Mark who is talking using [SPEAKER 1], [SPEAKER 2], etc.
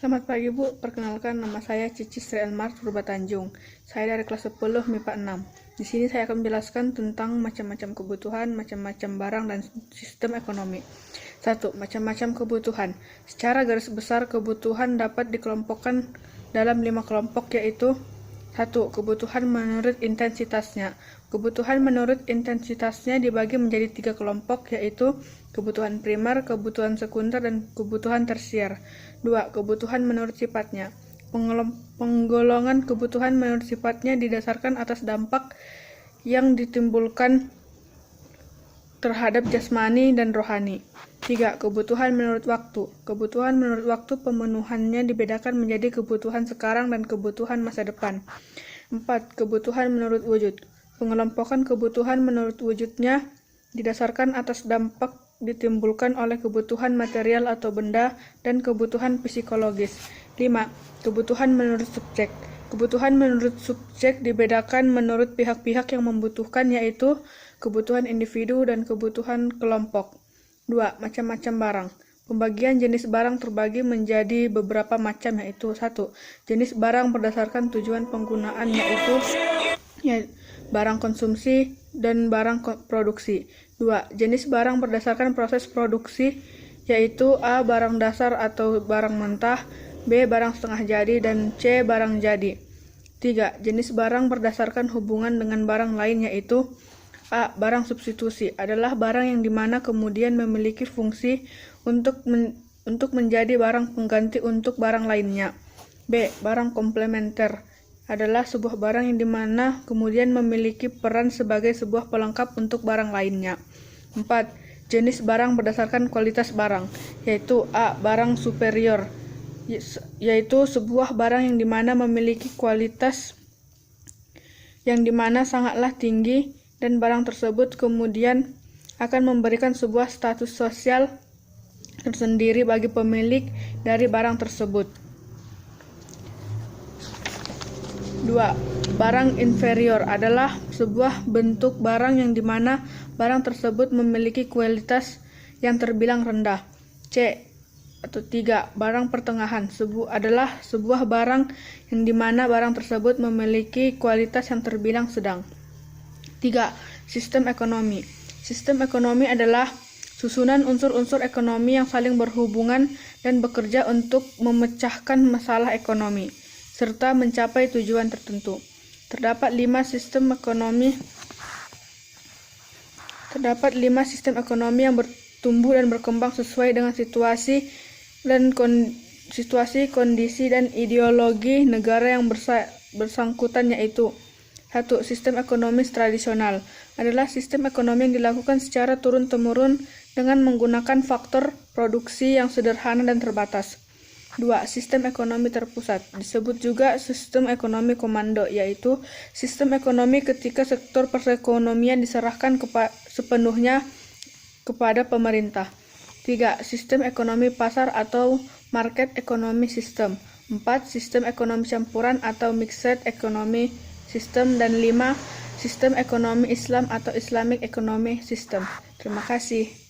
[SPEAKER 1] Selamat pagi Bu, perkenalkan nama saya Cici Sri Elmar Purba Tanjung. Saya dari kelas 10 MIPA 6. Di sini saya akan menjelaskan tentang macam-macam kebutuhan, macam-macam barang, dan sistem ekonomi. 1. Macam-macam kebutuhan. Secara garis besar, kebutuhan dapat dikelompokkan dalam 5 kelompok, yaitu 1. Kebutuhan menurut intensitasnya. Kebutuhan menurut intensitasnya dibagi menjadi 3 kelompok, yaitu kebutuhan primer, kebutuhan sekunder, dan kebutuhan tersier. 2. Kebutuhan menurut sifatnya. Penggolongan kebutuhan menurut sifatnya didasarkan atas dampak yang ditimbulkan terhadap jasmani dan rohani. 3. Kebutuhan menurut waktu. Kebutuhan menurut waktu pemenuhannya dibedakan menjadi kebutuhan sekarang dan kebutuhan masa depan. 4. Kebutuhan menurut wujud. Pengelompokan kebutuhan menurut wujudnya didasarkan atas dampak ditimbulkan oleh kebutuhan material atau benda dan kebutuhan psikologis. 5. Kebutuhan menurut subjek. Kebutuhan menurut subjek dibedakan menurut pihak-pihak yang membutuhkan, yaitu kebutuhan individu dan kebutuhan kelompok. 2. Macam-macam barang. Pembagian jenis barang terbagi menjadi beberapa macam, yaitu 1. Jenis barang berdasarkan tujuan penggunaan, yaitu barang konsumsi dan barang produksi. 2. Jenis barang berdasarkan proses produksi, yaitu A. Barang dasar atau barang mentah, B. Barang setengah jadi, dan C. Barang jadi. 3. Jenis barang berdasarkan hubungan dengan barang lain, yaitu A. Barang substitusi adalah barang yang dimana kemudian memiliki fungsi untuk menjadi barang pengganti untuk barang lainnya. B. Barang komplementer adalah sebuah barang yang dimana kemudian memiliki peran sebagai sebuah pelengkap untuk barang lainnya. 4. Jenis barang berdasarkan kualitas barang, yaitu A. Barang superior, yaitu sebuah barang yang dimana memiliki kualitas yang dimana sangatlah tinggi, dan barang tersebut kemudian akan memberikan sebuah status sosial tersendiri bagi pemilik dari barang tersebut. 2. Barang inferior adalah sebuah bentuk barang yang dimana barang tersebut memiliki kualitas yang terbilang rendah. 3. Barang pertengahan adalah sebuah barang yang dimana barang tersebut memiliki kualitas yang terbilang sedang. 3. Sistem ekonomi. Sistem ekonomi adalah susunan unsur-unsur ekonomi yang saling berhubungan dan bekerja untuk memecahkan masalah ekonomi serta mencapai tujuan tertentu. Terdapat 5 sistem ekonomi yang bertumbuh dan berkembang sesuai dengan situasi, kondisi, dan ideologi negara yang bersangkutan, yaitu 1. Sistem ekonomi tradisional adalah sistem ekonomi yang dilakukan secara turun-temurun dengan menggunakan faktor produksi yang sederhana dan terbatas. 2. Sistem ekonomi terpusat disebut juga sistem ekonomi komando, yaitu sistem ekonomi ketika sektor perekonomian diserahkan sepenuhnya kepada pemerintah. 3. Sistem ekonomi pasar atau market economy system. 4. Sistem ekonomi campuran atau mixed economy system. Dan 5. Sistem ekonomi Islam atau Islamic economy system. Terima kasih.